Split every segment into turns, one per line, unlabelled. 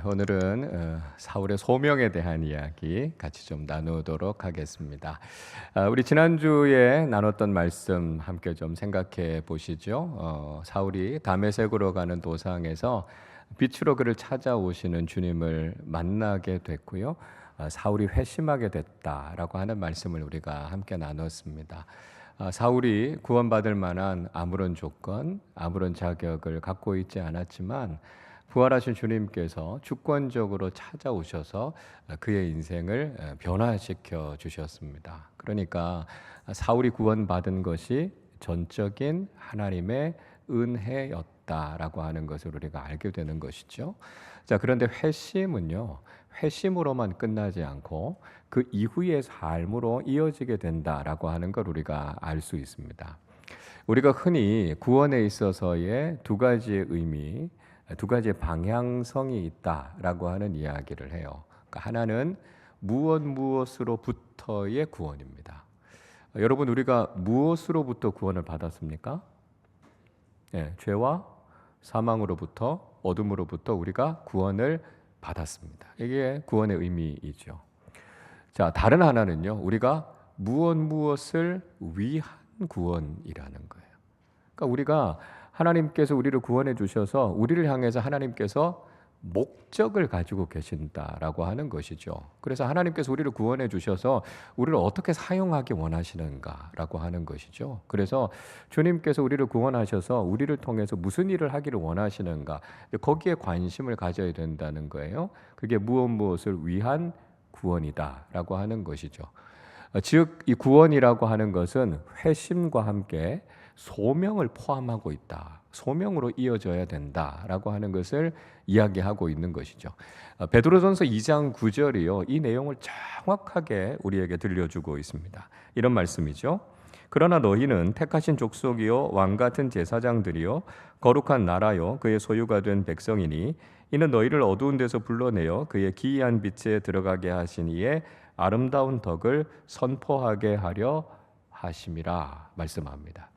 오늘은 사울의 소명에 대한 이야기 같이 좀 나누도록 하겠습니다. 우리 지난주에 나눴던 말씀 함께 좀 생각해 보시죠. 사울이 다메섹으로 가는 도상에서 빛으로 그를 찾아오시는 주님을 만나게 됐고요. 사울이 회심하게 됐다라고 하는 말씀을 우리가 함께 나눴습니다. 사울이 구원받을 만한 아무런 조건, 아무런 자격을 갖고 있지 않았지만 부활하신 주님께서 주권적으로 찾아오셔서 그의 인생을 변화시켜 주셨습니다. 그러니까 사울이 구원받은 것이 전적인 하나님의 은혜였다라고 하는 것을 우리가 알게 되는 것이죠. 자, 그런데 회심은요, 회심으로만 끝나지 않고 그 이후의 삶으로 이어지게 된다라고 하는 걸 우리가 알 수 있습니다. 우리가 흔히 구원에 있어서의 두 가지의 의미, 두 가지의 방향성이 있다라고 하는 이야기를 해요. 그러니까 하나는 무엇으로부터의 구원입니다. 여러분, 우리가 무엇으로부터 구원을 받았습니까? 죄와 사망으로부터, 어둠으로부터 우리가 구원을 받았습니다. 이게 구원의 의미이죠. 자, 다른 하나는요, 우리가 무엇을 위한 구원이라는 거예요. 그러니까 우리가 하나님께서 우리를 구원해 주셔서 우리를 향해서 하나님께서 목적을 가지고 계신다라고 하는 것이죠. 그래서 하나님께서 우리를 구원해 주셔서 우리를 어떻게 사용하기 원하시는가라고 하는 것이죠. 그래서 주님께서 우리를 구원하셔서 우리를 통해서 무슨 일을 하기를 원하시는가, 거기에 관심을 가져야 된다는 거예요. 그게 무엇을 위한 구원이다라고 하는 것이죠. 즉, 이 구원이라고 하는 것은 회심과 함께 소명을 포함하고 있다. 소명으로 이어져야 된다라고 하는 것을 이야기하고 있는 것이죠. 베드로전서 2장 9절이요. 이 내용을 정확하게 우리에게 들려주고 있습니다. 이런 말씀이죠. 그러나 너희는 택하신 족속이요 왕 같은 제사장들이요 거룩한 나라요 그의 소유가 된 백성이니 이는 너희를 어두운 데서 불러내어 그의 기이한 빛에 들어가게 하신 이의 아름다운 덕을 선포하게 하려 하심이라 말씀합니다.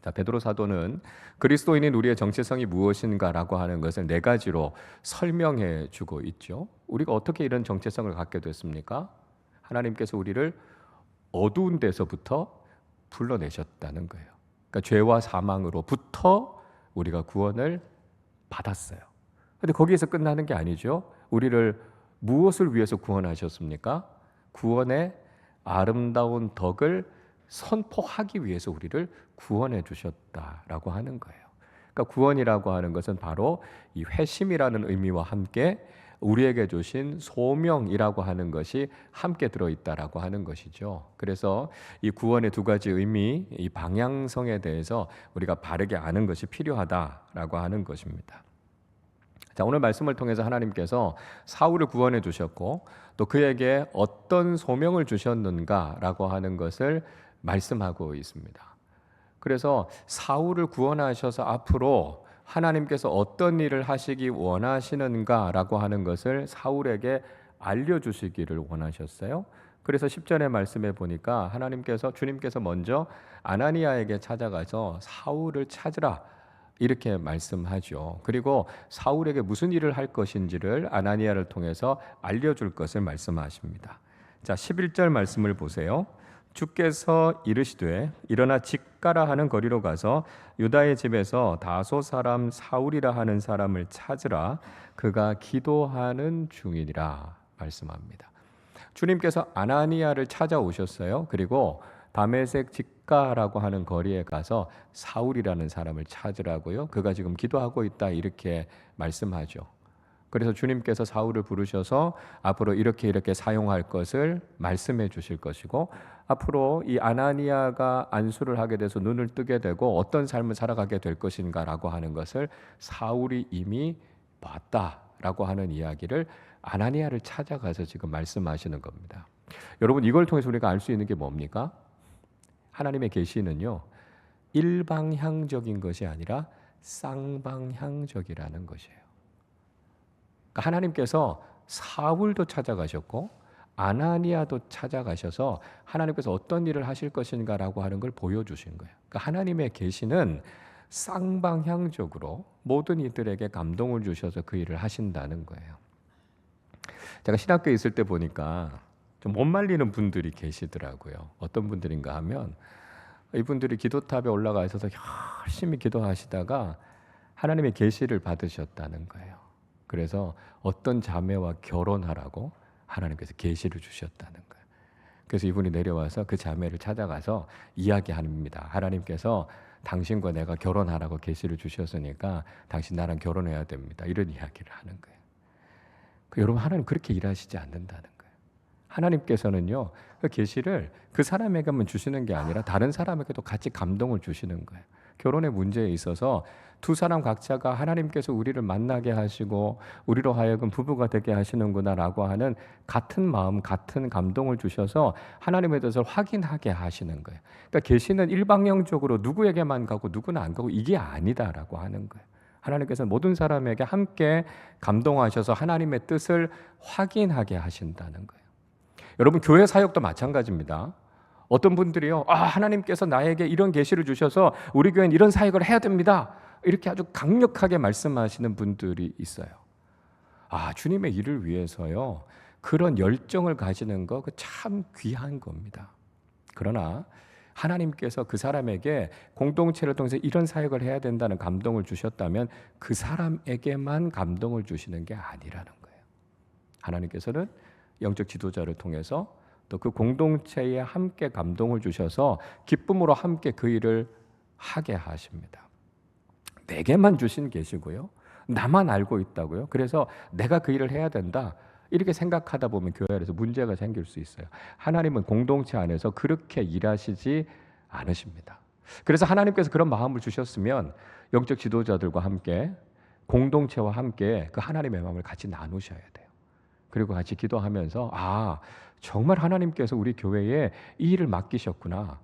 자, 베드로 사도는 그리스도인인 우리의 정체성이 무엇인가라고 하는 것을 네 가지로 설명해 주고 있죠. 우리가 어떻게 이런 정체성을 갖게 됐습니까? 하나님께서 우리를 어두운 데서부터 불러내셨다는 거예요. 그러니까 죄와 사망으로부터 우리가 구원을 받았어요. 그런데 거기에서 끝나는 게 아니죠. 우리를 무엇을 위해서 구원하셨습니까? 구원의 아름다운 덕을 선포하기 위해서 우리를 구원해 주셨다라고 하는 거예요. 그러니까 구원이라고 하는 것은 바로 이 회심이라는 의미와 함께 우리에게 주신 소명이라고 하는 것이 함께 들어있다라고 하는 것이죠. 그래서 이 구원의 두 가지 의미, 이 방향성에 대해서 우리가 바르게 아는 것이 필요하다라고 하는 것입니다. 자, 오늘 말씀을 통해서 하나님께서 사울을 구원해 주셨고 또 그에게 어떤 소명을 주셨는가라고 하는 것을 말씀하고 있습니다. 그래서 사울을 구원하셔서 앞으로 하나님께서 어떤 일을 하시기 원하시는가라고 하는 것을 사울에게 알려주시기를 원하셨어요. 그래서 10절의 말씀에 보니까 주님께서 먼저 아나니아에게 찾아가서 사울을 찾으라 이렇게 말씀하죠. 그리고 사울에게 무슨 일을 할 것인지를 아나니아를 통해서 알려줄 것을 말씀하십니다. 자, 11절 말씀을 보세요. 주께서 이르시되 일어나 직가라 하는 거리로 가서 유다의 집에서 다소 사람 사울이라 하는 사람을 찾으라 그가 기도하는 중이니라 말씀합니다. 주님께서 아나니아를 찾아오셨어요. 그리고 다메섹 직가라고 하는 거리에 가서 사울이라는 사람을 찾으라고요. 그가 지금 기도하고 있다 이렇게 말씀하죠. 그래서 주님께서 사울을 부르셔서 앞으로 이렇게 사용할 것을 말씀해 주실 것이고 앞으로 이 아나니아가 안수를 하게 돼서 눈을 뜨게 되고 어떤 삶을 살아가게 될 것인가라고 하는 것을 사울이 이미 봤다라고 하는 이야기를 아나니아를 찾아가서 지금 말씀하시는 겁니다. 여러분, 이걸 통해서 우리가 알 수 있는 게 뭡니까? 하나님의 계시는요, 일방향적인 것이 아니라 쌍방향적이라는 것이에요. 그러니까 하나님께서 사울도 찾아가셨고 아나니아도 찾아가셔서 하나님께서 어떤 일을 하실 것인가라고 하는 걸 보여주신 거예요. 그러니까 하나님의 계시는 쌍방향적으로 모든 이들에게 감동을 주셔서 그 일을 하신다는 거예요. 제가 신학교에 있을 때 보니까 좀 못 말리는 분들이 계시더라고요. 어떤 분들인가 하면 이분들이 기도탑에 올라가 있어서 열심히 기도하시다가 하나님의 계시를 받으셨다는 거예요. 그래서 어떤 자매와 결혼하라고 하나님께서 계시를 주셨다는 거예요. 그래서 이분이 내려와서 그 자매를 찾아가서 이야기합니다. 하나님께서 당신과 내가 결혼하라고 계시를 주셨으니까 당신 나랑 결혼해야 됩니다. 이런 이야기를 하는 거예요. 여러분, 하나님 그렇게 일하시지 않는다는 거예요. 하나님께서는요, 그 계시를 그 사람에게만 주시는 게 아니라 다른 사람에게도 같이 감동을 주시는 거예요. 결혼의 문제에 있어서 두 사람 각자가 하나님께서 우리를 만나게 하시고 우리로 하여금 부부가 되게 하시는구나라고 하는 같은 마음, 같은 감동을 주셔서 하나님에 대해서 확인하게 하시는 거예요. 그러니까 계시는 일방향적으로 누구에게만 가고 누구는 안 가고 이게 아니다라고 하는 거예요. 하나님께서는 모든 사람에게 함께 감동하셔서 하나님의 뜻을 확인하게 하신다는 거예요. 여러분, 교회 사역도 마찬가지입니다. 어떤 분들이요, 하나님께서 나에게 이런 계시를 주셔서 우리 교회는 이런 사역을 해야 됩니다. 이렇게 아주 강력하게 말씀하시는 분들이 있어요. 주님의 일을 위해서요, 그런 열정을 가지는 거 참 귀한 겁니다. 그러나 하나님께서 그 사람에게 공동체를 통해서 이런 사역을 해야 된다는 감동을 주셨다면 그 사람에게만 감동을 주시는 게 아니라는 거예요. 하나님께서는 영적 지도자를 통해서 또 그 공동체에 함께 감동을 주셔서 기쁨으로 함께 그 일을 하게 하십니다. 내게만 주신 계시고요, 나만 알고 있다고요. 그래서 내가 그 일을 해야 된다, 이렇게 생각하다 보면 교회 안에서 문제가 생길 수 있어요. 하나님은 공동체 안에서 그렇게 일하시지 않으십니다. 그래서 하나님께서 그런 마음을 주셨으면 영적 지도자들과 함께, 공동체와 함께 그 하나님의 마음을 같이 나누셔야 돼요. 그리고 같이 기도하면서 정말 하나님께서 우리 교회에 이 일을 맡기셨구나,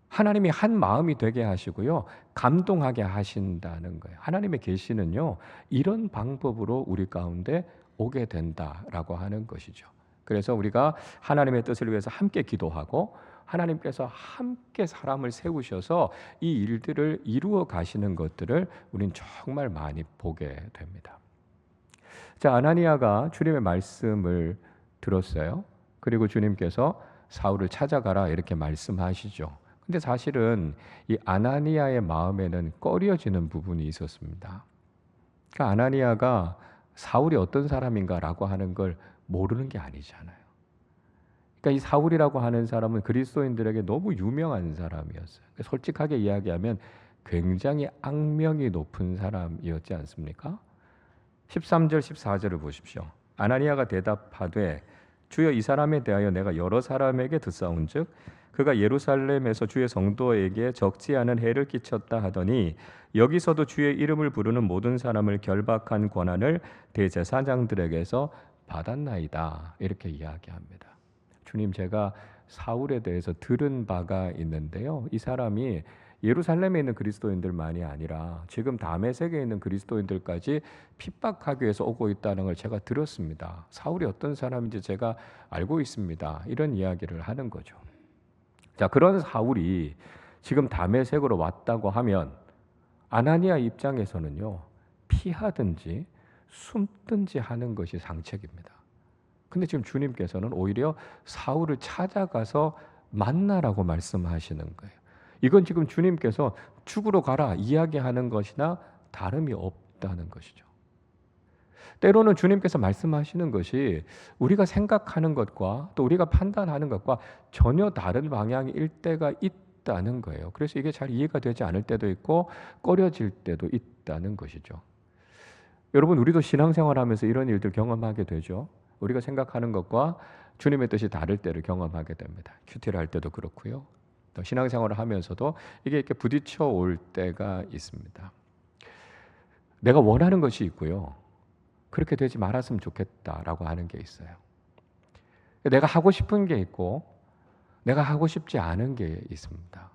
하나님이 한 마음이 되게 하시고요, 감동하게 하신다는 거예요. 하나님의 계시는요, 이런 방법으로 우리 가운데 오게 된다라고 하는 것이죠. 그래서 우리가 하나님의 뜻을 위해서 함께 기도하고 하나님께서 함께 사람을 세우셔서 이 일들을 이루어 가시는 것들을 우린 정말 많이 보게 됩니다. 자, 아나니아가 주님의 말씀을 들었어요. 그리고 주님께서 사울을 찾아가라 이렇게 말씀하시죠. 근데 사실은 이 아나니아의 마음에는 꺼려지는 부분이 있었습니다. 그러니까 아나니아가 사울이 어떤 사람인가라고 하는 걸 모르는 게 아니잖아요. 그러니까 이 사울이라고 하는 사람은 그리스도인들에게 너무 유명한 사람이었어요. 솔직하게 이야기하면 굉장히 악명이 높은 사람이었지 않습니까? 13절 14절을 보십시오. 아나니아가 대답하되 주여, 이 사람에 대하여 내가 여러 사람에게 듣사온즉 그가 예루살렘에서 주의 성도에게 적지 않은 해를 끼쳤다 하더니 여기서도 주의 이름을 부르는 모든 사람을 결박한 권한을 대제사장들에게서 받았나이다, 이렇게 이야기합니다. 주님, 제가 사울에 대해서 들은 바가 있는데요, 이 사람이 예루살렘에 있는 그리스도인들만이 아니라 지금 다메섹에 있는 그리스도인들까지 핍박하기 위해서 오고 있다는 걸 제가 들었습니다. 사울이 어떤 사람인지 제가 알고 있습니다. 이런 이야기를 하는 거죠. 자, 그런 사울이 지금 다메섹으로 왔다고 하면 아나니아 입장에서는요, 피하든지 숨든지 하는 것이 상책입니다. 근데 지금 주님께서는 오히려 사울을 찾아가서 만나라고 말씀하시는 거예요. 이건 지금 주님께서 죽으러 가라 이야기하는 것이나 다름이 없다는 것이죠. 때로는 주님께서 말씀하시는 것이 우리가 생각하는 것과 또 우리가 판단하는 것과 전혀 다른 방향일 때가 있다는 거예요. 그래서 이게 잘 이해가 되지 않을 때도 있고 꺼려질 때도 있다는 것이죠. 여러분, 우리도 신앙생활하면서 이런 일들 경험하게 되죠. 우리가 생각하는 것과 주님의 뜻이 다를 때를 경험하게 됩니다. 큐티를 할 때도 그렇고요. 또 신앙생활을 하면서도 이게 이렇게 부딪혀 올 때가 있습니다. 내가 원하는 것이 있고요, 그렇게 되지 말았으면 좋겠다라고 하는 게 있어요. 내가 하고 싶은 게 있고 내가 하고 싶지 않은 게 있습니다.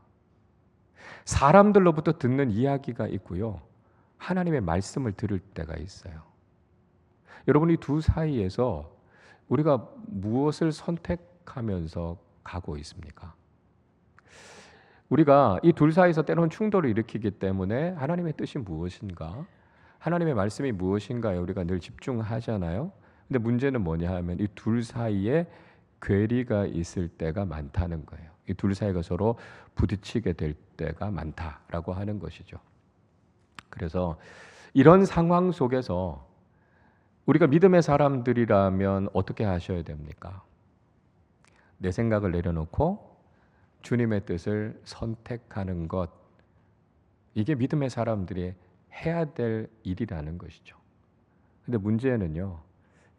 사람들로부터 듣는 이야기가 있고요, 하나님의 말씀을 들을 때가 있어요. 여러분, 이 두 사이에서 우리가 무엇을 선택하면서 가고 있습니까? 우리가 이 둘 사이에서 때로는 충돌을 일으키기 때문에 하나님의 뜻이 무엇인가? 하나님의 말씀이 무엇인가에 우리가 늘 집중하잖아요. 근데 문제는 뭐냐 하면 이 둘 사이에 괴리가 있을 때가 많다는 거예요. 이 둘 사이가 서로 부딪히게 될 때가 많다라고 하는 것이죠. 그래서 이런 상황 속에서 우리가 믿음의 사람들이라면 어떻게 하셔야 됩니까? 내 생각을 내려놓고 주님의 뜻을 선택하는 것, 이게 믿음의 사람들이 해야 될 일이라는 것이죠. 근데 문제는요,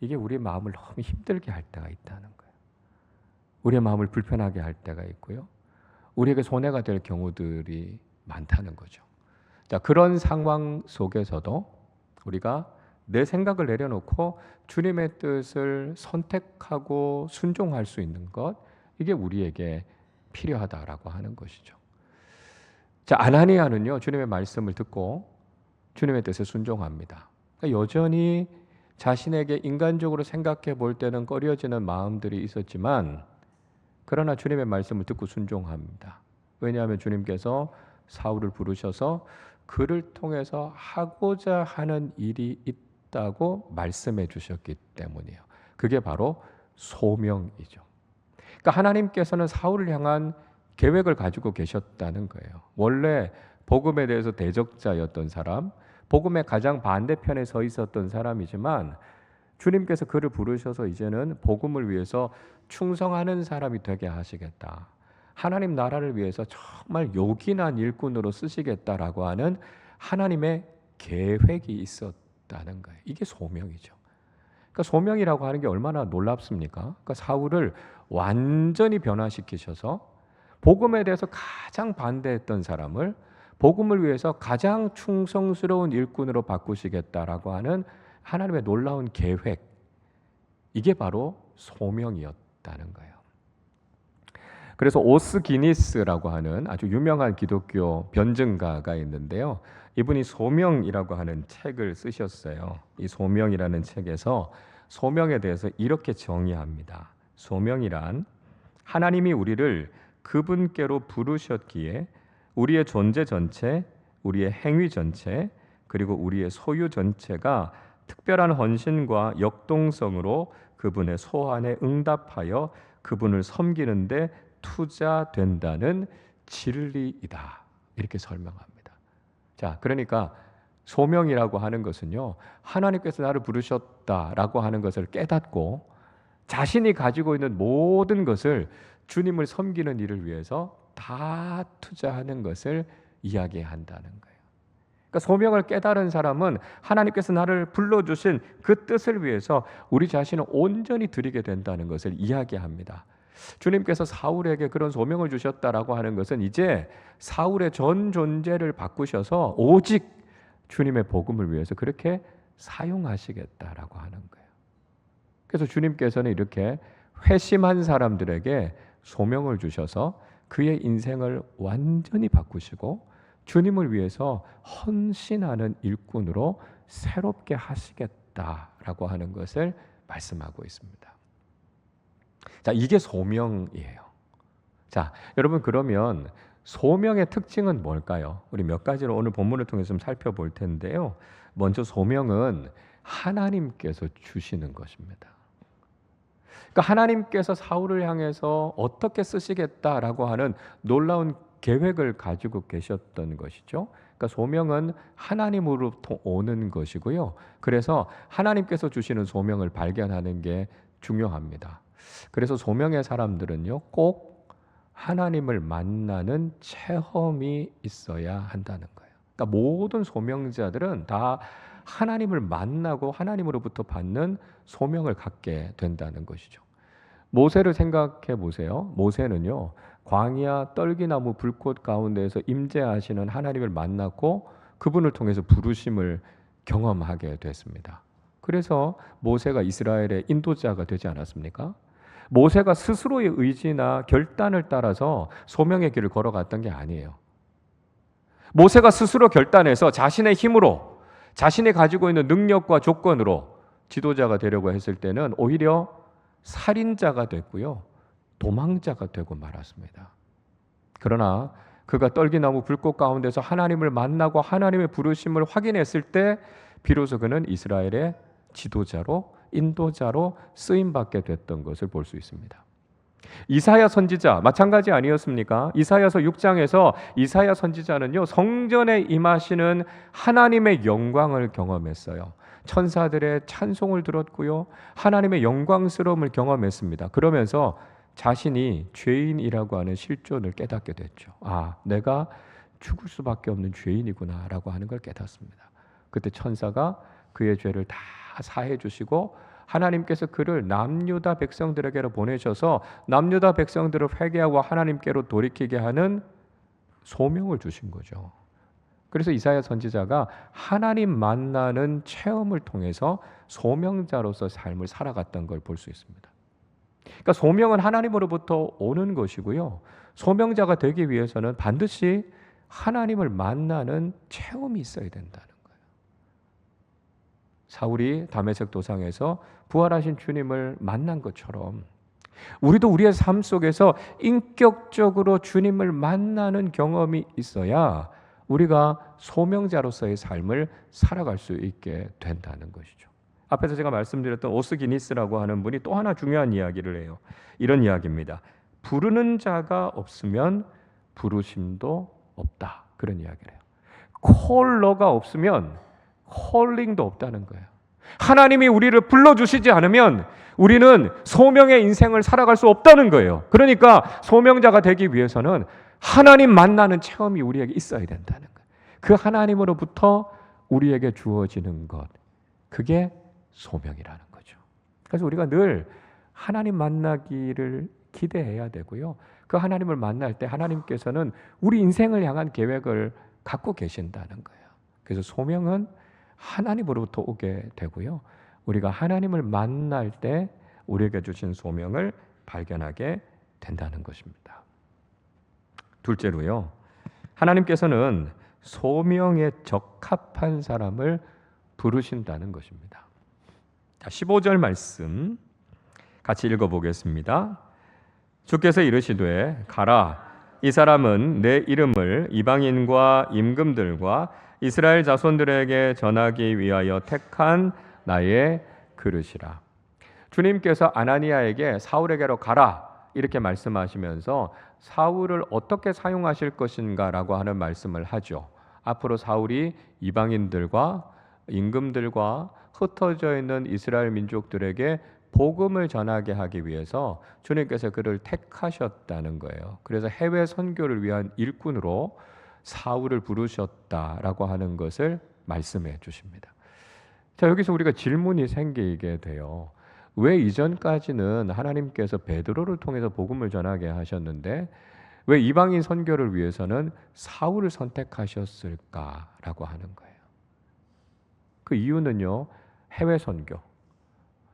이게 우리의 마음을 너무 힘들게 할 때가 있다는 거예요. 우리의 마음을 불편하게 할 때가 있고요, 우리에게 손해가 될 경우들이 많다는 거죠. 자, 그런 상황 속에서도 우리가 내 생각을 내려놓고 주님의 뜻을 선택하고 순종할 수 있는 것, 이게 우리에게 필요하다라고 하는 것이죠. 자, 아나니아는요, 주님의 말씀을 듣고 주님의 뜻에 순종합니다. 그러니까 여전히 자신에게 인간적으로 생각해 볼 때는 꺼려지는 마음들이 있었지만, 그러나 주님의 말씀을 듣고 순종합니다. 왜냐하면 주님께서 사울을 부르셔서 그를 통해서 하고자 하는 일이 있다고 말씀해 주셨기 때문이에요. 그게 바로 소명이죠. 그러니까 하나님께서는 사울을 향한 계획을 가지고 계셨다는 거예요. 원래 복음에 대해서 대적자였던 사람, 복음의 가장 반대편에 서 있었던 사람이지만 주님께서 그를 부르셔서 이제는 복음을 위해서 충성하는 사람이 되게 하시겠다, 하나님 나라를 위해서 정말 요긴한 일꾼으로 쓰시겠다라고 하는 하나님의 계획이 있었다는 거예요. 이게 소명이죠. 그러니까 소명이라고 하는 게 얼마나 놀랍습니까? 그러니까 사울을 완전히 변화시키셔서 복음에 대해서 가장 반대했던 사람을 복음을 위해서 가장 충성스러운 일꾼으로 바꾸시겠다라고 하는 하나님의 놀라운 계획, 이게 바로 소명이었다는 거예요. 그래서 오스 기니스라고 하는 아주 유명한 기독교 변증가가 있는데요, 이분이 소명이라고 하는 책을 쓰셨어요. 이 소명이라는 책에서 소명에 대해서 이렇게 정의합니다. 소명이란 하나님이 우리를 그분께로 부르셨기에 우리의 존재 전체, 우리의 행위 전체, 그리고 우리의 소유 전체가 특별한 헌신과 역동성으로 그분의 소환에 응답하여 그분을 섬기는데 투자된다는 진리이다, 이렇게 설명합니다. 자, 그러니까 소명이라고 하는 것은요, 하나님께서 나를 부르셨다라고 하는 것을 깨닫고 자신이 가지고 있는 모든 것을 주님을 섬기는 일을 위해서 다 투자하는 것을 이야기한다는 거예요. 그러니까 소명을 깨달은 사람은 하나님께서 나를 불러주신 그 뜻을 위해서 우리 자신을 온전히 드리게 된다는 것을 이야기합니다. 주님께서 사울에게 그런 소명을 주셨다라고 하는 것은 이제 사울의 전 존재를 바꾸셔서 오직 주님의 복음을 위해서 그렇게 사용하시겠다라고 하는 거예요. 그래서 주님께서는 이렇게 회심한 사람들에게 소명을 주셔서 그의 인생을 완전히 바꾸시고 주님을 위해서 헌신하는 일꾼으로 새롭게 하시겠다라고 하는 것을 말씀하고 있습니다. 자, 이게 소명이에요. 자, 여러분, 그러면 소명의 특징은 뭘까요? 우리 몇 가지로 오늘 본문을 통해서 좀 살펴볼 텐데요. 먼저 소명은 하나님께서 주시는 것입니다. 그러니까 하나님께서 사울을 향해서 어떻게 쓰시겠다라고 하는 놀라운 계획을 가지고 계셨던 것이죠. 그러니까 소명은 하나님으로부터 오는 것이고요. 그래서 하나님께서 주시는 소명을 발견하는 게 중요합니다. 그래서 소명의 사람들은요, 꼭 하나님을 만나는 체험이 있어야 한다는 거예요. 그러니까 모든 소명자들은 다 하나님을 만나고 하나님으로부터 받는 소명을 갖게 된다는 것이죠. 모세를 생각해 보세요. 모세는요, 광야 떨기나무 불꽃 가운데에서 임재하시는 하나님을 만났고 그분을 통해서 부르심을 경험하게 됐습니다. 그래서 모세가 이스라엘의 인도자가 되지 않았습니까? 모세가 스스로의 의지나 결단을 따라서 소명의 길을 걸어갔던 게 아니에요. 모세가 스스로 결단해서 자신의 힘으로, 자신이 가지고 있는 능력과 조건으로 지도자가 되려고 했을 때는 오히려 살인자가 됐고요, 도망자가 되고 말았습니다. 그러나 그가 떨기나무 불꽃 가운데서 하나님을 만나고 하나님의 부르심을 확인했을 때 비로소 그는 이스라엘의 지도자로 인도자로 쓰임 받게 됐던 것을 볼 수 있습니다. 이사야 선지자 마찬가지 아니었습니까? 이사야서 6장에서 이사야 선지자는요, 성전에 임하시는 하나님의 영광을 경험했어요. 천사들의 찬송을 들었고요, 하나님의 영광스러움을 경험했습니다. 그러면서 자신이 죄인이라고 하는 실존을 깨닫게 됐죠. 아, 내가 죽을 수밖에 없는 죄인이구나라고 하는 걸 깨닫습니다. 그때 천사가 그의 죄를 다 사해 주시고 하나님께서 그를 남유다 백성들에게로 보내셔서 남유다 백성들을 회개하고 하나님께로 돌이키게 하는 소명을 주신 거죠. 그래서 이사야 선지자가 하나님 만나는 체험을 통해서 소명자로서 삶을 살아갔던 걸 볼 수 있습니다. 그러니까 소명은 하나님으로부터 오는 것이고요, 소명자가 되기 위해서는 반드시 하나님을 만나는 체험이 있어야 된다는 거예요. 사울이 다메섹 도상에서 부활하신 주님을 만난 것처럼 우리도 우리의 삶 속에서 인격적으로 주님을 만나는 경험이 있어야 우리가 소명자로서의 삶을 살아갈 수 있게 된다는 것이죠. 앞에서 제가 말씀드렸던 오스기니스라고 하는 분이 또 하나 중요한 이야기를 해요. 이런 이야기입니다. 부르는 자가 없으면 부르심도 없다. 그런 이야기를 해요. 콜러가 없으면 콜링도 없다는 거예요. 하나님이 우리를 불러주시지 않으면 우리는 소명의 인생을 살아갈 수 없다는 거예요. 그러니까 소명자가 되기 위해서는 하나님 만나는 체험이 우리에게 있어야 된다는 거예요. 그 하나님으로부터 우리에게 주어지는 것, 그게 소명이라는 거죠. 그래서 우리가 늘 하나님 만나기를 기대해야 되고요, 그 하나님을 만날 때 하나님께서는 우리 인생을 향한 계획을 갖고 계신다는 거예요. 그래서 소명은 하나님으로부터 오게 되고요, 우리가 하나님을 만날 때 우리에게 주신 소명을 발견하게 된다는 것입니다. 둘째로요, 하나님께서는 소명에 적합한 사람을 부르신다는 것입니다. 자, 15절 말씀 같이 읽어보겠습니다. 주께서 이르시되 가라, 이 사람은 내 이름을 이방인과 임금들과 이스라엘 자손들에게 전하기 위하여 택한 나의 그릇이라. 주님께서 아나니아에게 사울에게로 가라 이렇게 말씀하시면서 사울을 어떻게 사용하실 것인가라고 하는 말씀을 하죠. 앞으로 사울이 이방인들과 임금들과 흩어져 있는 이스라엘 민족들에게 복음을 전하게 하기 위해서 주님께서 그를 택하셨다는 거예요. 그래서 해외 선교를 위한 일꾼으로 사울을 부르셨다라고 하는 것을 말씀해 주십니다. 자, 여기서 우리가 질문이 생기게 돼요. 왜 이전까지는 하나님께서 베드로를 통해서 복음을 전하게 하셨는데 왜 이방인 선교를 위해서는 사울을 선택하셨을까라고 하는 거예요. 그 이유는요, 해외 선교,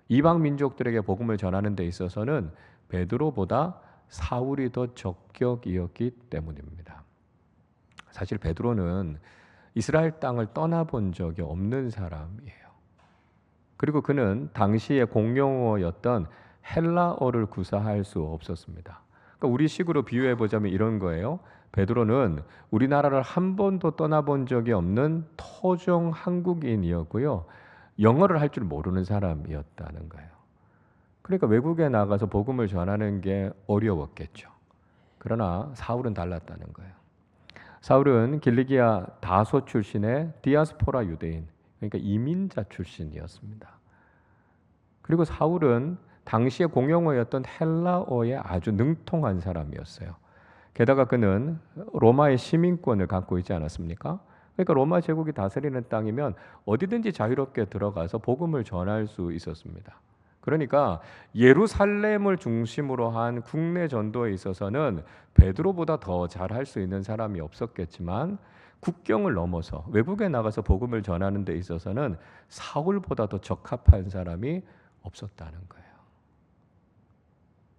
이방 민족들에게 복음을 전하는 데 있어서는 베드로보다 사울이 더 적격이었기 때문입니다. 사실 베드로는 이스라엘 땅을 떠나본 적이 없는 사람이에요. 그리고 그는 당시의 공용어였던 헬라어를 구사할 수 없었습니다. 그러니까 우리 식으로 비유해 보자면 이런 거예요. 베드로는 우리나라를 한 번도 떠나본 적이 없는 토종 한국인이었고요, 영어를 할 줄 모르는 사람이었다는 거예요. 그러니까 외국에 나가서 복음을 전하는 게 어려웠겠죠. 그러나 사울은 달랐다는 거예요. 사울은 길리기아 다소 출신의 디아스포라 유대인, 그러니까 이민자 출신이었습니다. 그리고 사울은 당시의 공용어였던 헬라어에 아주 능통한 사람이었어요. 게다가 그는 로마의 시민권을 갖고 있지 않았습니까? 그러니까 로마 제국이 다스리는 땅이면 어디든지 자유롭게 들어가서 복음을 전할 수 있었습니다. 그러니까 예루살렘을 중심으로 한 국내 전도에 있어서는 베드로보다 더 잘할 수 있는 사람이 없었겠지만 국경을 넘어서 외국에 나가서 복음을 전하는 데 있어서는 사울보다 더 적합한 사람이 없었다는 거예요.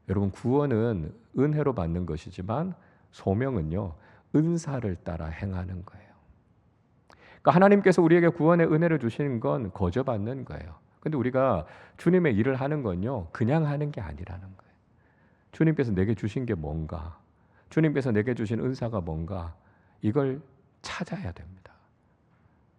여러분, 구원은 은혜로 받는 것이지만 소명은요, 은사를 따라 행하는 거예요. 그러니까 하나님께서 우리에게 구원의 은혜를 주시는 건 거저 받는 거예요. 근데 우리가 주님의 일을 하는 건요, 그냥 하는 게 아니라는 거예요. 주님께서 내게 주신 게 뭔가, 주님께서 내게 주신 은사가 뭔가 이걸 찾아야 됩니다.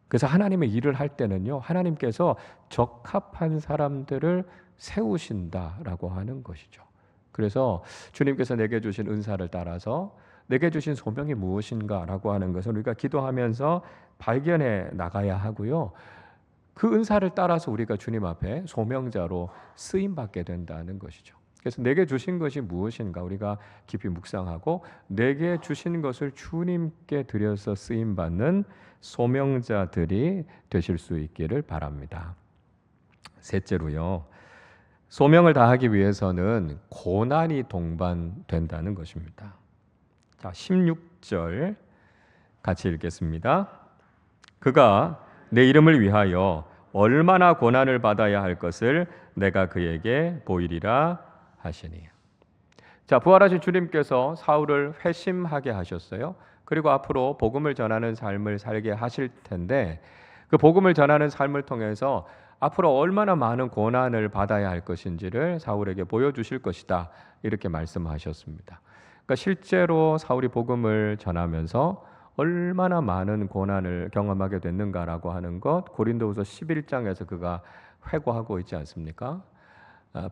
그래서 하나님의 일을 할 때는요, 하나님께서 적합한 사람들을 세우신다라고 하는 것이죠. 그래서 주님께서 내게 주신 은사를 따라서 내게 주신 소명이 무엇인가라고 하는 것을 우리가 기도하면서 발견해 나가야 하고요. 그 은사를 따라서 우리가 주님 앞에 소명자로 쓰임 받게 된다는 것이죠. 그래서 내게 주신 것이 무엇인가 우리가 깊이 묵상하고 내게 주신 것을 주님께 드려서 쓰임 받는 소명자들이 되실 수 있기를 바랍니다. 셋째로요. 소명을 다하기 위해서는 고난이 동반된다는 것입니다. 자, 16절 같이 읽겠습니다. 그가 내 이름을 위하여 얼마나 고난을 받아야 할 것을 내가 그에게 보이리라 하시니. 자, 부활하신 주님께서 사울을 회심하게 하셨어요. 그리고 앞으로 복음을 전하는 삶을 살게 하실 텐데 그 복음을 전하는 삶을 통해서 앞으로 얼마나 많은 고난을 받아야 할 것인지를 사울에게 보여주실 것이다. 이렇게 말씀하셨습니다. 그러니까 실제로 사울이 복음을 전하면서 얼마나 많은 고난을 경험하게 됐는가라고 하는 것 고린도후서 11장에서 그가 회고하고 있지 않습니까?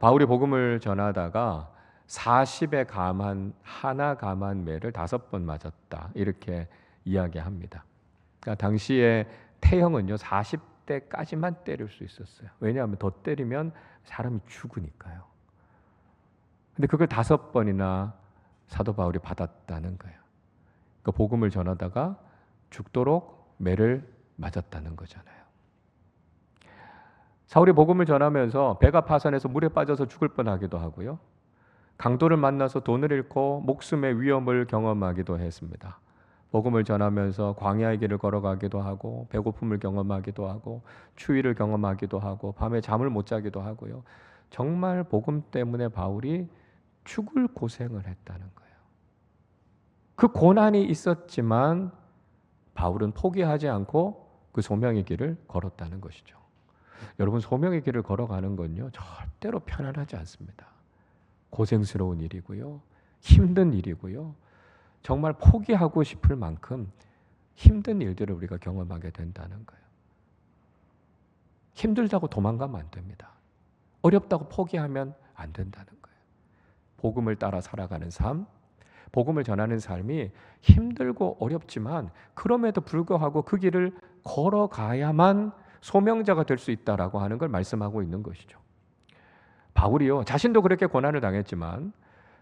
바울이 복음을 전하다가 40에 감한 하나 감한 매를 5번 맞았다. 이렇게 이야기합니다. 그러니까 당시에 태형은요 40대까지만 때릴 수 있었어요. 왜냐하면 더 때리면 사람이 죽으니까요. 근데 그걸 5번이나 사도 바울이 받았다는 거예요. 그러니까 복음을 전하다가 죽도록 매를 맞았다는 거잖아요. 사울이 복음을 전하면서 배가 파산해서 물에 빠져서 죽을 뻔하기도 하고요. 강도를 만나서 돈을 잃고 목숨의 위험을 경험하기도 했습니다. 복음을 전하면서 광야의 길을 걸어가기도 하고 배고픔을 경험하기도 하고 추위를 경험하기도 하고 밤에 잠을 못 자기도 하고요. 정말 복음 때문에 바울이 죽을 고생을 했다는 거예요. 그 고난이 있었지만 바울은 포기하지 않고 그 소명의 길을 걸었다는 것이죠. 여러분, 소명의 길을 걸어가는 건요 절대로 편안하지 않습니다. 고생스러운 일이고요, 힘든 일이고요, 정말 포기하고 싶을 만큼 힘든 일들을 우리가 경험하게 된다는 거예요. 힘들다고 도망가면 안 됩니다. 어렵다고 포기하면 안 된다는 거예요. 복음을 따라 살아가는 삶, 복음을 전하는 삶이 힘들고 어렵지만 그럼에도 불구하고 그 길을 걸어가야만 소명자가 될 수 있다라고 하는 걸 말씀하고 있는 것이죠. 바울이요, 자신도 그렇게 고난을 당했지만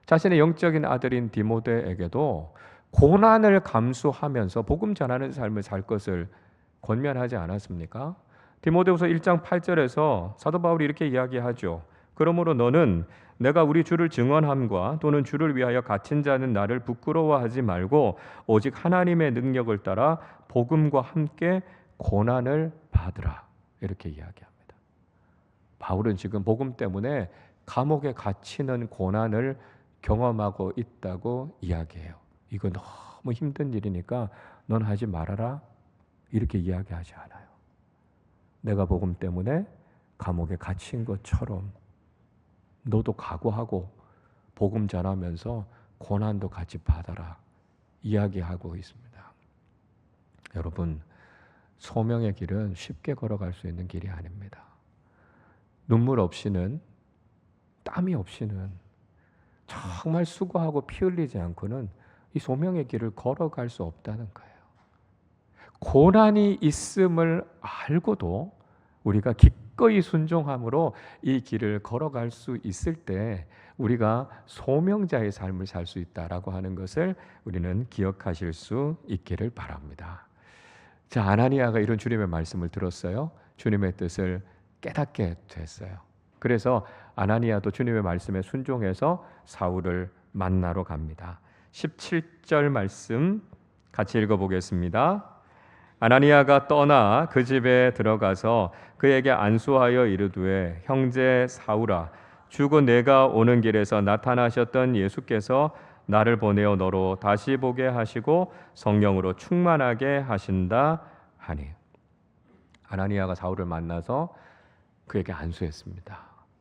자신의 영적인 아들인 디모데에게도 고난을 감수하면서 복음 전하는 삶을 살 것을 권면하지 않았습니까? 디모데후서 1장 8절에서 사도 바울이 이렇게 이야기하죠. 그러므로 너는 내가 우리 주를 증언함과 또는 주를 위하여 갇힌 자는 나를 부끄러워하지 말고 오직 하나님의 능력을 따라 복음과 함께 고난을 받으라. 이렇게 이야기합니다. 바울은 지금 복음 때문에 감옥에 갇히는 고난을 경험하고 있다고 이야기해요. 이거 너무 힘든 일이니까 넌 하지 말아라. 이렇게 이야기하지 않아요. 내가 복음 때문에 감옥에 갇힌 것처럼 너도 각오하고 복음 전하면서 고난도 같이 받아라. 이야기하고 있습니다. 여러분, 소명의 길은 쉽게 걸어갈 수 있는 길이 아닙니다. 눈물 없이는, 땀이 없이는, 정말 수고하고 피 흘리지 않고는 이 소명의 길을 걸어갈 수 없다는 거예요. 고난이 있음을 알고도 우리가 기꺼이 순종함으로 이 길을 걸어갈 수 있을 때 우리가 소명자의 삶을 살 수 있다라고 하는 것을 우리는 기억하실 수 있기를 바랍니다. 자, 아나니아가 이런 주님의 말씀을 들었어요. 주님의 뜻을 깨닫게 됐어요. 그래서 아나니아도 주님의 말씀에 순종해서 사울을 만나러 갑니다. 17절 말씀 같이 읽어보겠습니다. 아나니아가 떠나 그 집에 들어가서 그에게 안수하여 이르되 형제 사울아, 주고 내가 오는 길에서 나타나셨던 예수께서 나를 보내어 너로 다시 보게 하시고 성령으로 충만하게 하신다 하니. 아나니아가 사울을 만나서 그에게 안수했습니다.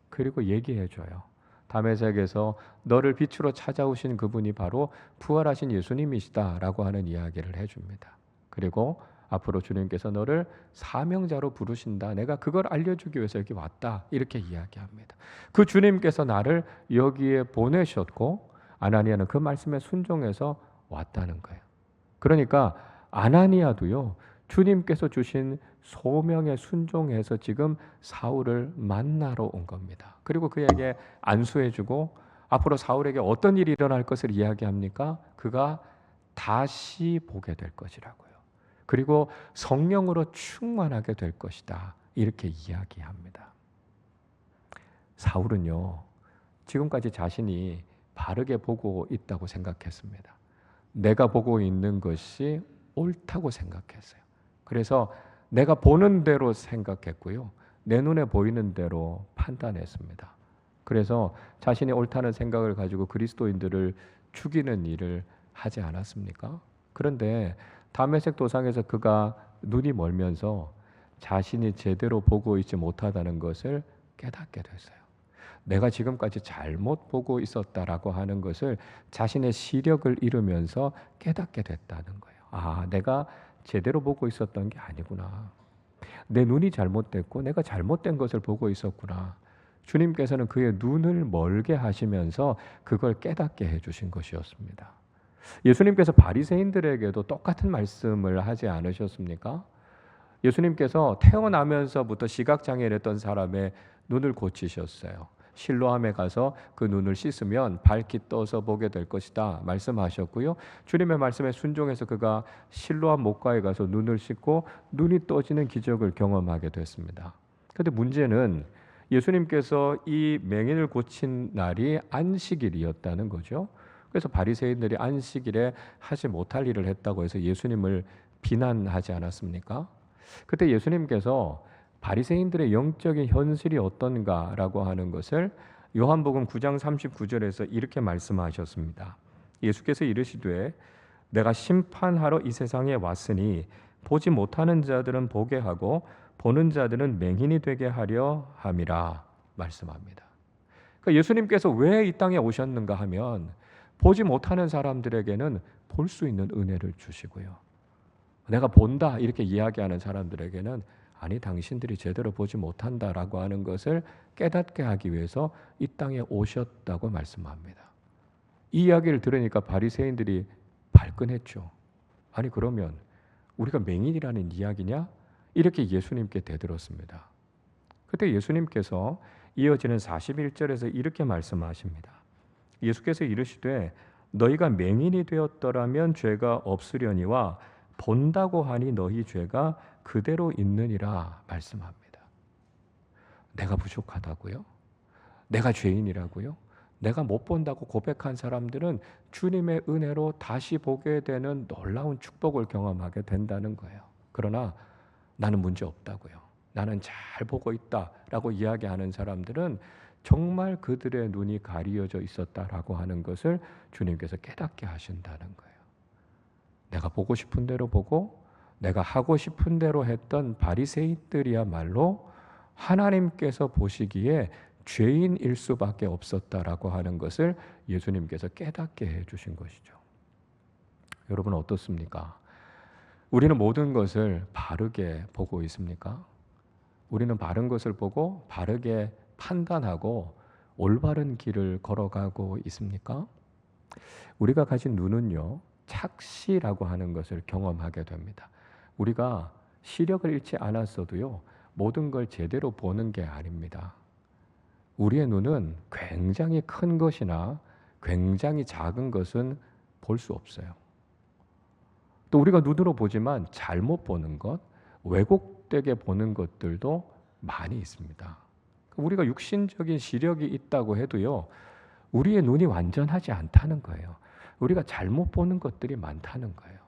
그리고 얘기해줘요. 다메섹에서 너를 빛으로 찾아오신 그분이 바로 부활하신 예수님이시다라고 하는 이야기를 해줍니다. 그리고 앞으로 주님께서 너를 사명자로 부르신다. 내가 그걸 알려주기 위해서 여기 왔다. 이렇게 이야기합니다. 그 주님께서 나를 여기에 보내셨고 아나니아는 그 말씀에 순종해서 왔다는 거예요. 그러니까 아나니아도요. 주님께서 주신 소명에 순종해서 지금 사울을 만나러 온 겁니다. 그리고 그에게 안수해주고 앞으로 사울에게 어떤 일이 일어날 것을 이야기합니까? 그가 다시 보게 될 것이라고요. 그리고 성령으로 충만하게 될 것이다. 이렇게 이야기합니다. 사울은요, 지금까지 자신이 바르게 보고 있다고 생각했습니다. 내가 보고 있는 것이 옳다고 생각했어요. 그래서 내가 보는 대로 생각했고요. 내 눈에 보이는 대로 판단했습니다. 그래서 자신이 옳다는 생각을 가지고 그리스도인들을 죽이는 일을 하지 않았습니까? 그런데 다메섹 도상에서 그가 눈이 멀면서 자신이 제대로 보고 있지 못하다는 것을 깨닫게 됐어요. 내가 지금까지 잘못 보고 있었다라고 하는 것을 자신의 시력을 잃으면서 깨닫게 됐다는 거예요. 아, 내가 제대로 보고 있었던 게 아니구나. 내 눈이 잘못됐고 내가 잘못된 것을 보고 있었구나. 주님께서는 그의 눈을 멀게 하시면서 그걸 깨닫게 해주신 것이었습니다. 예수님께서 바리새인들에게도 똑같은 말씀을 하지 않으셨습니까? 예수님께서 태어나면서부터 시각장애였던 사람의 눈을 고치셨어요. 실로암에 가서 그 눈을 씻으면 밝기 떠서 보게 될 것이다 말씀하셨고요. 주님의 말씀에 순종해서 그가 실로암 목가에 가서 눈을 씻고 눈이 떠지는 기적을 경험하게 됐습니다. 그런데 문제는 예수님께서 이 맹인을 고친 날이 안식일이었다는 거죠. 그래서 바리새인들이 안식일에 하지 못할 일을 했다고 해서 예수님을 비난하지 않았습니까? 그때 예수님께서 바리새인들의 영적인 현실이 어떤가라고 하는 것을 요한복음 9장 39절에서 이렇게 말씀하셨습니다. 예수께서 이르시되 내가 심판하러 이 세상에 왔으니 보지 못하는 자들은 보게 하고 보는 자들은 맹인이 되게 하려 함이라 말씀합니다. 그러니까 예수님께서 왜 이 땅에 오셨는가 하면 보지 못하는 사람들에게는 볼 수 있는 은혜를 주시고요. 내가 본다 이렇게 이야기하는 사람들에게는 아니 당신들이 제대로 보지 못한다라고 하는 것을 깨닫게 하기 위해서 이 땅에 오셨다고 말씀합니다. 이 이야기를 들으니까 바리새인들이 발끈했죠. 아니 그러면 우리가 맹인이라는 이야기냐? 이렇게 예수님께 대들었습니다. 그때 예수님께서 이어지는 41절에서 이렇게 말씀하십니다. 예수께서 이르시되 너희가 맹인이 되었더라면 죄가 없으려니와 본다고 하니 너희 죄가 그대로 있느니라 말씀합니다. 내가 부족하다고요? 내가 죄인이라고요? 내가 못 본다고 고백한 사람들은 주님의 은혜로 다시 보게 되는 놀라운 축복을 경험하게 된다는 거예요. 그러나 나는 문제 없다고요. 나는 잘 보고 있다라고 이야기하는 사람들은 정말 그들의 눈이 가리어져 있었다라고 하는 것을 주님께서 깨닫게 하신다는 거예요. 내가 보고 싶은 대로 보고 내가 하고 싶은 대로 했던 바리새인들이야말로 하나님께서 보시기에 죄인일 수밖에 없었다라고 하는 것을 예수님께서 깨닫게 해주신 것이죠. 여러분 어떻습니까? 우리는 모든 것을 바르게 보고 있습니까? 우리는 바른 것을 보고 바르게 판단하고 올바른 길을 걸어가고 있습니까? 우리가 가진 눈은요, 착시라고 하는 것을 경험하게 됩니다. 우리가 시력을 잃지 않았어도요, 모든 걸 제대로 보는 게 아닙니다. 우리의 눈은 굉장히 큰 것이나 굉장히 작은 것은 볼 수 없어요. 또 우리가 눈으로 보지만 잘못 보는 것, 왜곡되게 보는 것들도 많이 있습니다. 우리가 육신적인 시력이 있다고 해도요, 우리의 눈이 완전하지 않다는 거예요. 우리가 잘못 보는 것들이 많다는 거예요.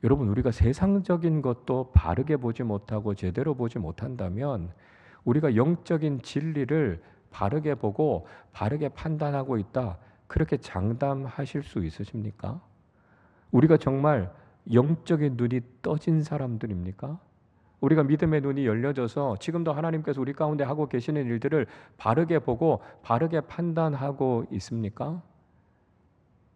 여러분, 우리가 세상적인 것도 바르게 보지 못하고 제대로 보지 못한다면 우리가 영적인 진리를 바르게 보고 바르게 판단하고 있다, 그렇게 장담하실 수 있으십니까? 우리가 정말 영적인 눈이 떠진 사람들입니까? 우리가 믿음의 눈이 열려져서 지금도 하나님께서 우리 가운데 하고 계시는 일들을 바르게 보고 바르게 판단하고 있습니까?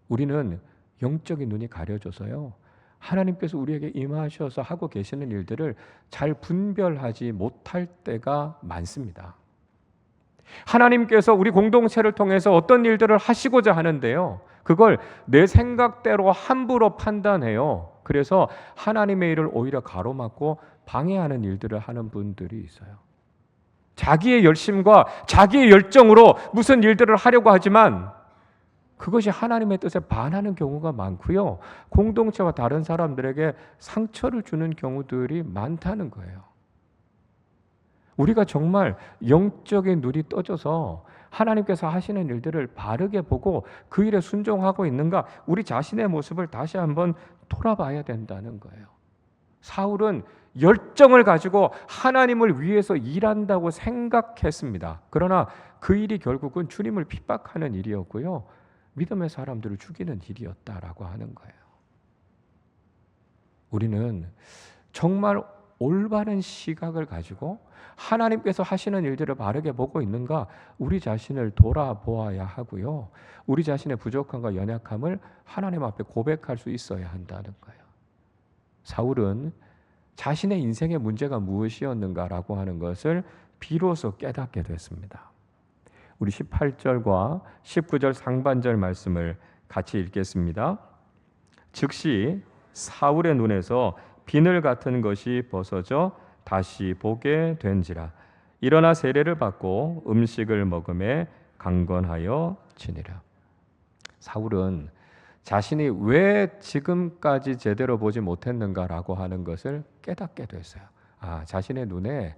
우리는 영적인 눈이 가려져서요, 하나님께서 우리에게 임하셔서 하고 계시는 일들을 잘 분별하지 못할 때가 많습니다. 하나님께서 우리 공동체를 통해서 어떤 일들을 하시고자 하는데요, 그걸 내 생각대로 함부로 판단해요. 그래서 하나님의 일을 오히려 가로막고 방해하는 일들을 하는 분들이 있어요. 자기의 열심과 자기의 열정으로 무슨 일들을 하려고 하지만 그것이 하나님의 뜻에 반하는 경우가 많고요, 공동체와 다른 사람들에게 상처를 주는 경우들이 많다는 거예요. 우리가 정말 영적인 눈이 떠져서 하나님께서 하시는 일들을 바르게 보고 그 일에 순종하고 있는가, 우리 자신의 모습을 다시 한번 돌아봐야 된다는 거예요. 사울은 열정을 가지고 하나님을 위해서 일한다고 생각했습니다. 그러나 그 일이 결국은 주님을 핍박하는 일이었고요, 믿음의 사람들을 죽이는 일이었다라고 하는 거예요. 우리는 정말 올바른 시각을 가지고 하나님께서 하시는 일들을 바르게 보고 있는가, 우리 자신을 돌아보아야 하고요, 우리 자신의 부족함과 연약함을 하나님 앞에 고백할 수 있어야 한다는 거예요. 사울은 자신의 인생의 문제가 무엇이었는가라고 하는 것을 비로소 깨닫게 됐습니다. 우리 18절과 19절 상반절 말씀을 같이 읽겠습니다. 즉시 사울의 눈에서 비늘 같은 것이 벗어져 다시 보게 된지라. 일어나 세례를 받고 음식을 먹음에 강건하여 지니라. 사울은 자신이 왜 지금까지 제대로 보지 못했는가라고 하는 것을 깨닫게 됐어요. 자신의 눈에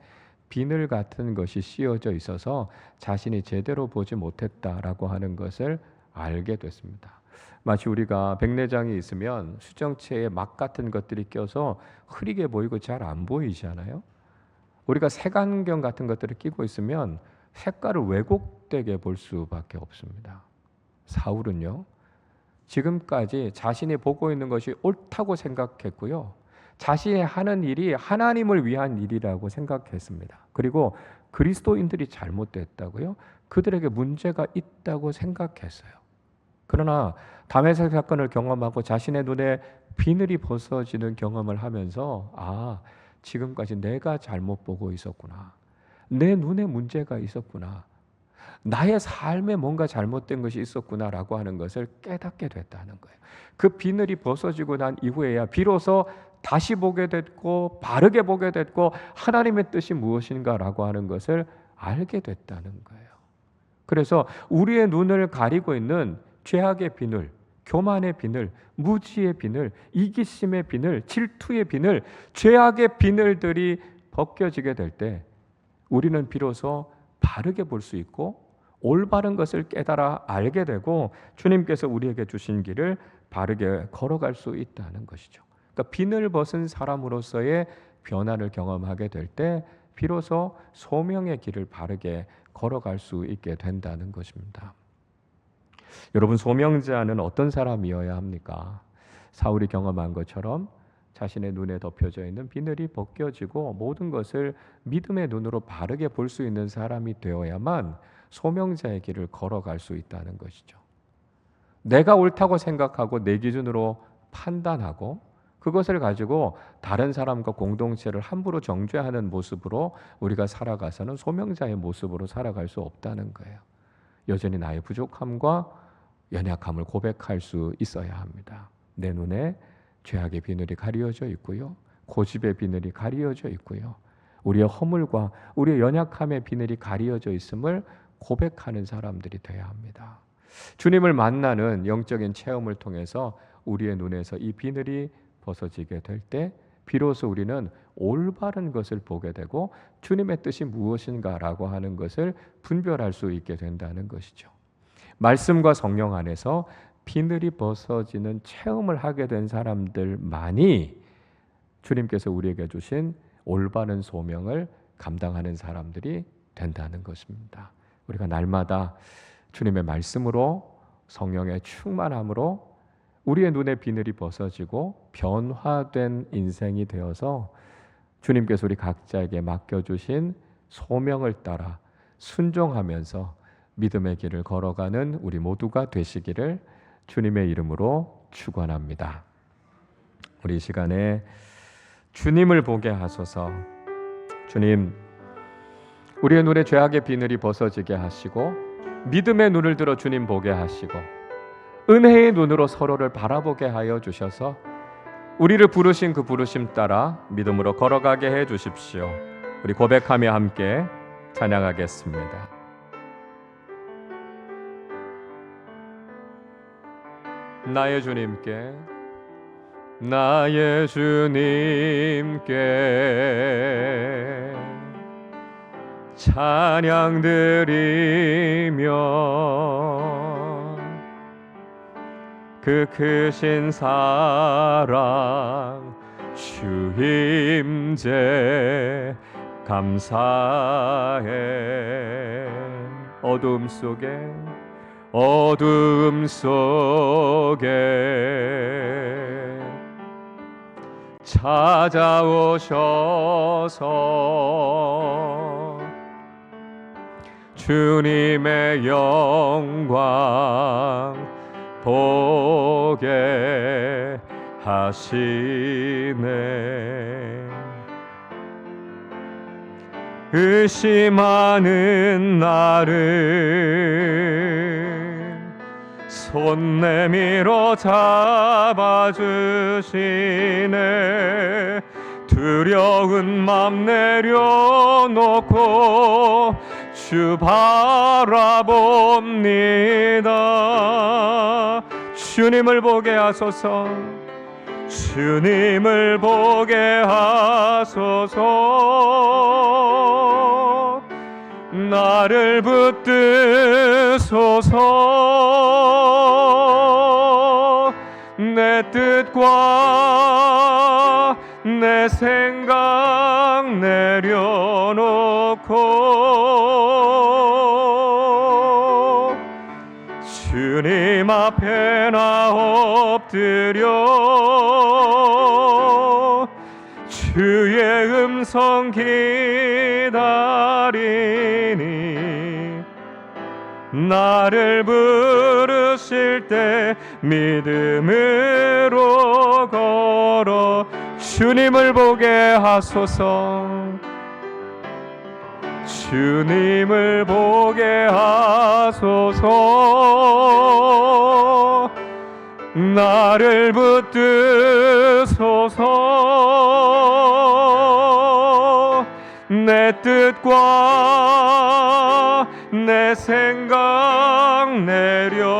비늘 같은 것이 씌어져 있어서 자신이 제대로 보지 못했다라고 하는 것을 알게 됐습니다. 마치 우리가 백내장이 있으면 수정체에 막 같은 것들이 껴서 흐리게 보이고 잘 안 보이잖아요. 우리가 색안경 같은 것들을 끼고 있으면 색깔을 왜곡되게 볼 수밖에 없습니다. 사울은요, 지금까지 자신이 보고 있는 것이 옳다고 생각했고요, 자신이 하는 일이 하나님을 위한 일이라고 생각했습니다. 그리고 그리스도인들이 잘못됐다고요, 그들에게 문제가 있다고 생각했어요. 그러나 다메섹 사건을 경험하고 자신의 눈에 비늘이 벗어지는 경험을 하면서 지금까지 내가 잘못 보고 있었구나, 내 눈에 문제가 있었구나, 나의 삶에 뭔가 잘못된 것이 있었구나라고 하는 것을 깨닫게 됐다는 거예요. 그 비늘이 벗어지고 난 이후에야 비로소 다시 보게 됐고 바르게 보게 됐고 하나님의 뜻이 무엇인가라고 하는 것을 알게 됐다는 거예요. 그래서 우리의 눈을 가리고 있는 죄악의 비늘, 교만의 비늘, 무지의 비늘, 이기심의 비늘, 질투의 비늘, 죄악의 비늘들이 벗겨지게 될 때 우리는 비로소 바르게 볼 수 있고 올바른 것을 깨달아 알게 되고 주님께서 우리에게 주신 길을 바르게 걸어갈 수 있다는 것이죠. 그러니까 비늘 벗은 사람으로서의 변화를 경험하게 될 때 비로소 소명의 길을 바르게 걸어갈 수 있게 된다는 것입니다. 여러분, 소명자는 어떤 사람이어야 합니까? 사울이 경험한 것처럼 자신의 눈에 덮여져 있는 비늘이 벗겨지고 모든 것을 믿음의 눈으로 바르게 볼 수 있는 사람이 되어야만 소명자의 길을 걸어갈 수 있다는 것이죠. 내가 옳다고 생각하고 내 기준으로 판단하고 그것을 가지고 다른 사람과 공동체를 함부로 정죄하는 모습으로 우리가 살아가서는 소명자의 모습으로 살아갈 수 없다는 거예요. 여전히 나의 부족함과 연약함을 고백할 수 있어야 합니다. 내 눈에 죄악의 비늘이 가리어져 있고요, 고집의 비늘이 가리어져 있고요, 우리의 허물과 우리의 연약함의 비늘이 가리어져 있음을 고백하는 사람들이 되어야 합니다. 주님을 만나는 영적인 체험을 통해서 우리의 눈에서 이 비늘이 벗어지게 될 때 비로소 우리는 올바른 것을 보게 되고 주님의 뜻이 무엇인가라고 하는 것을 분별할 수 있게 된다는 것이죠. 말씀과 성령 안에서 비늘이 벗어지는 체험을 하게 된 사람들만이 주님께서 우리에게 주신 올바른 소명을 감당하는 사람들이 된다는 것입니다. 우리가 날마다 주님의 말씀으로 성령의 충만함으로 우리의 눈에 비늘이 벗어지고 변화된 인생이 되어서 주님께서 우리 각자에게 맡겨주신 소명을 따라 순종하면서 믿음의 길을 걸어가는 우리 모두가 되시기를 주님의 이름으로 축원합니다. 우리 이 시간에 주님을 보게 하소서. 주님, 우리의 눈에 죄악의 비늘이 벗어지게 하시고 믿음의 눈을 들어 주님 보게 하시고 은혜의 눈으로 서로를 바라보게 하여 주셔서 우리를 부르신 그 부르심 따라 믿음으로 걸어가게 해 주십시오. 우리 고백하며 함께 찬양하겠습니다. 나의 주님께, 나의 주님께 찬양 드리며 그 크신 사랑 주 임재 감사해. 어둠 속에 찾아오셔서 주님의 영광 보게 하시네. 의심하는 나를 손 내밀어 잡아주시네. 두려운 맘 내려놓고 주 바라봅니다. 주님을 보게 하소서. 주님을 보게 하소서. 나를 붙드소서. 내 뜻과 내 생각 내려놓고 주님 앞에 나 엎드려 주의 음성 기다리니 나를 부르실 때 믿음으로 걸어 주님을 보게 하소서. 주님을 보게 하소서. 나를 붙드소서. 내 뜻과 내 생각 내려놓고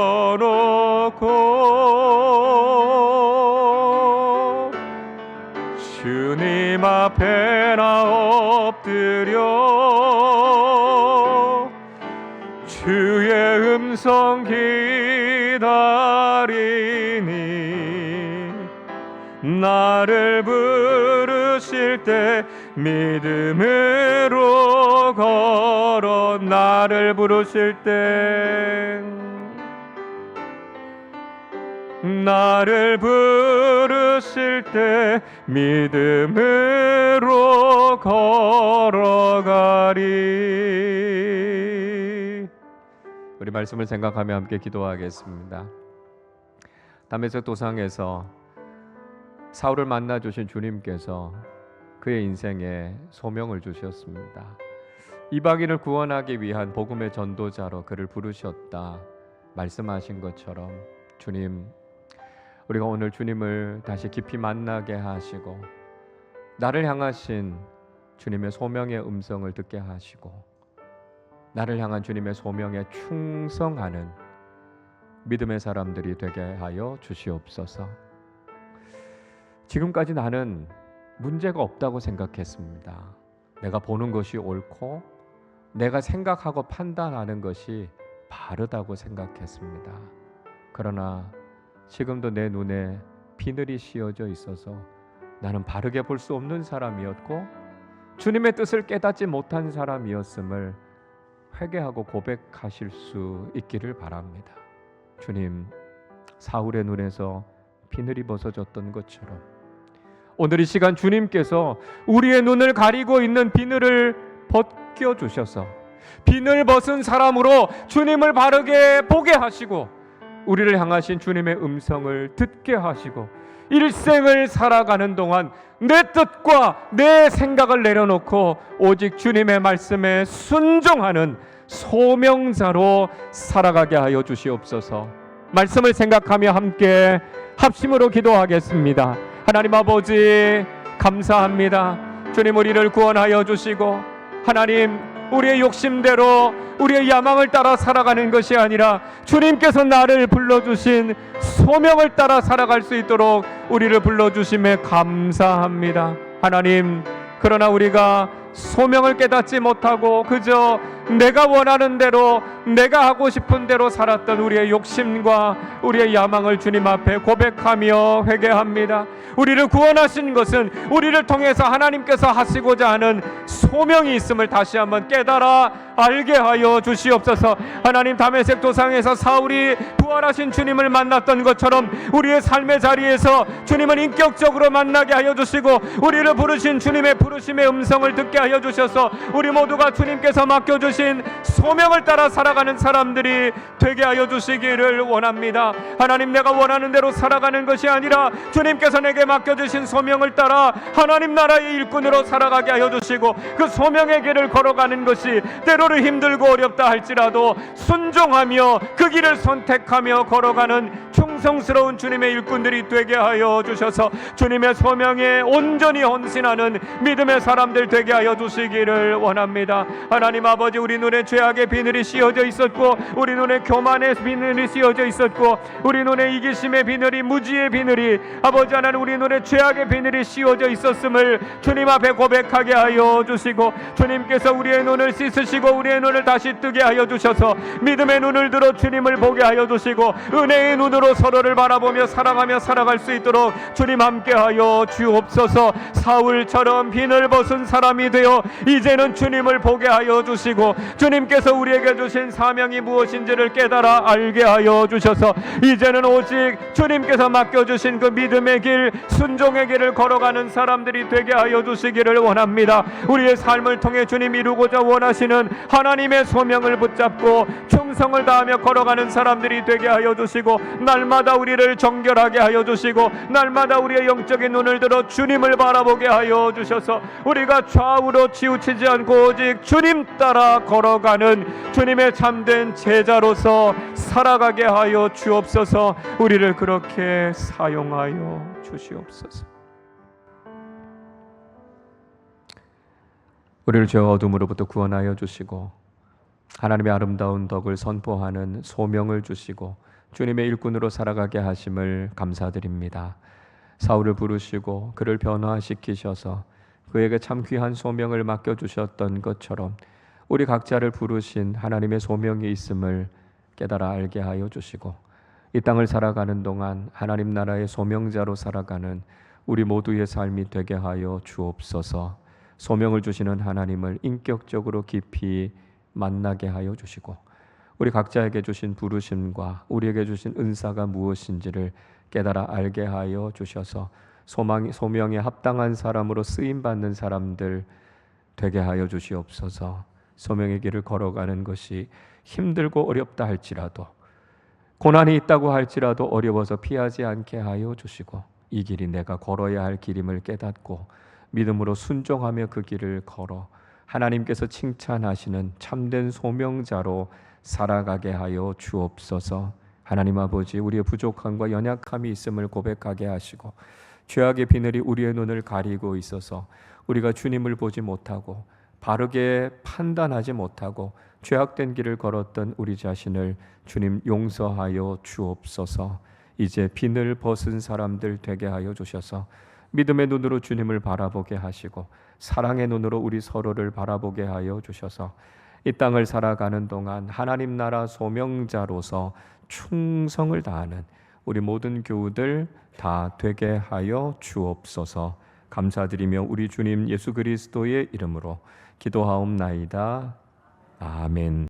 주님 앞에 나 엎드려 주의 음성 기다리니 나를 부르실 때 믿음으로 걸어 나를 부르실 때 나를 부르실 때 믿음으로 걸어가리. 우리 말씀을 생각하며 함께 기도하겠습니다. 다메섹 도상에서 사울을 만나 주신 주님께서 그의 인생에 소명을 주셨습니다. 이방인을 구원하기 위한 복음의 전도자로 그를 부르셨다 말씀하신 것처럼 주님, 우리가 오늘 주님을 다시 깊이 만나게 하시고 나를 향하신 주님의 소명의 음성을 듣게 하시고 나를 향한 주님의 소명에 충성하는 믿음의 사람들이 되게 하여 주시옵소서. 지금까지 나는 문제가 없다고 생각했습니다. 내가 보는 것이 옳고 내가 생각하고 판단하는 것이 바르다고 생각했습니다. 그러나 지금도 내 눈에 비늘이 씌어져 있어서 나는 바르게 볼 수 없는 사람이었고 주님의 뜻을 깨닫지 못한 사람이었음을 회개하고 고백하실 수 있기를 바랍니다. 주님, 사울의 눈에서 비늘이 벗어졌던 것처럼 오늘 이 시간 주님께서 우리의 눈을 가리고 있는 비늘을 벗겨주셔서 비늘 벗은 사람으로 주님을 바르게 보게 하시고 우리를 향하신 주님의 음성을 듣게 하시고 일생을 살아가는 동안 내 뜻과 내 생각을 내려놓고 오직 주님의 말씀에 순종하는 소명자로 살아가게 하여 주시옵소서. 말씀을 생각하며 함께 합심으로 기도하겠습니다. 하나님 아버지 감사합니다. 주님 우리를 구원하여 주시고 하나님 우리의 욕심대로 우리의 야망을 따라 살아가는 것이 아니라 주님께서 나를 불러주신 소명을 따라 살아갈 수 있도록 우리를 불러주심에 감사합니다. 하나님 그러나 우리가 소명을 깨닫지 못하고 그저 내가 원하는 대로 내가 하고 싶은 대로 살았던 우리의 욕심과 우리의 야망을 주님 앞에 고백하며 회개합니다. 우리를 구원하신 것은 우리를 통해서 하나님께서 하시고자 하는 소명이 있음을 다시 한번 깨달아 알게 하여 주시옵소서. 하나님 다메섹 도상에서 사울이 부활하신 주님을 만났던 것처럼 우리의 삶의 자리에서 주님을 인격적으로 만나게 하여 주시고 우리를 부르신 주님의 부르심의 음성을 듣게 하여 주셔서 우리 모두가 주님께서 맡겨주신 소명을 따라 살아가는 사람들이 되게 하여 주시기를 원합니다. 하나님 내가 원하는 대로 살아가는 것이 아니라 주님께서 내게 맡겨주신 소명을 따라 하나님 나라의 일꾼으로 살아가게 하여 주시고 그 소명의 길을 걸어가는 것이 때로는 힘들고 어렵다 할지라도 순종하며 그 길을 선택하며 걸어가는 충성스러운 주님의 일꾼들이 되게 하여 주셔서 주님의 소명에 온전히 헌신하는 믿음의 사람들 되게 하여 주시기를 원합니다. 하나님 아버지 우리 눈에 죄악의 비늘이 씌어져 있었고 우리 눈에 교만의 비늘이 씌어져 있었고 우리 눈에 이기심의 비늘이 무지의 비늘이 아버지 하나님 우리 눈에 죄악의 비늘이 씌어져 있었음을 주님 앞에 고백하게 하여 주시고 주님께서 우리의 눈을 씻으시고 우리의 눈을 다시 뜨게 하여 주셔서 믿음의 눈을 들어 주님을 보게 하여 주시고 은혜의 눈으로 서로를 바라보며 사랑하며 살아갈 수 있도록 주님 함께 하여 주옵소서. 사울처럼 비늘 벗은 사람이 되어 이제는 주님을 보게 하여 주시고 주님께서 우리에게 주신 사명이 무엇인지를 깨달아 알게 하여 주셔서 이제는 오직 주님께서 맡겨주신 그 믿음의 길 순종의 길을 걸어가는 사람들이 되게 하여 주시기를 원합니다. 우리의 삶을 통해 주님 이루고자 원하시는 하나님의 소명을 붙잡고 충성을 다하며 걸어가는 사람들이 되게 하여 주시고 날마다 우리를 정결하게 하여 주시고 날마다 우리의 영적인 눈을 들어 주님을 바라보게 하여 주셔서 우리가 좌우로 치우치지 않고 오직 주님 따라 걸어가는 주님의 참된 제자로서 살아가게 하여 주옵소서. 우리를 그렇게 사용하여 주시옵소서. 우리를 죄와 어둠으로부터 구원하여 주시고 하나님의 아름다운 덕을 선포하는 소명을 주시고 주님의 일꾼으로 살아가게 하심을 감사드립니다. 사울을 부르시고 그를 변화시키셔서 그에게 참 귀한 소명을 맡겨주셨던 것처럼 우리 각자를 부르신 하나님의 소명이 있음을 깨달아 알게 하여 주시고 이 땅을 살아가는 동안 하나님 나라의 소명자로 살아가는 우리 모두의 삶이 되게 하여 주옵소서. 소명을 주시는 하나님을 인격적으로 깊이 만나게 하여 주시고 우리 각자에게 주신 부르심과 우리에게 주신 은사가 무엇인지를 깨달아 알게 하여 주셔서 소명에 합당한 사람으로 쓰임받는 사람들 되게 하여 주시옵소서. 소명의 길을 걸어가는 것이 힘들고 어렵다 할지라도 고난이 있다고 할지라도 어려워서 피하지 않게 하여 주시고 이 길이 내가 걸어야 할 길임을 깨닫고 믿음으로 순종하며 그 길을 걸어 하나님께서 칭찬하시는 참된 소명자로 살아가게 하여 주옵소서. 하나님 아버지 우리의 부족함과 연약함이 있음을 고백하게 하시고 죄악의 비늘이 우리의 눈을 가리고 있어서 우리가 주님을 보지 못하고 바르게 판단하지 못하고 죄악된 길을 걸었던 우리 자신을 주님 용서하여 주옵소서. 이제 비늘 벗은 사람들 되게 하여 주셔서 믿음의 눈으로 주님을 바라보게 하시고 사랑의 눈으로 우리 서로를 바라보게 하여 주셔서 이 땅을 살아가는 동안 하나님 나라 소명자로서 충성을 다하는 우리 모든 교우들 다 되게 하여 주옵소서. 감사드리며 우리 주님 예수 그리스도의 이름으로 기도하옵나이다. 아멘.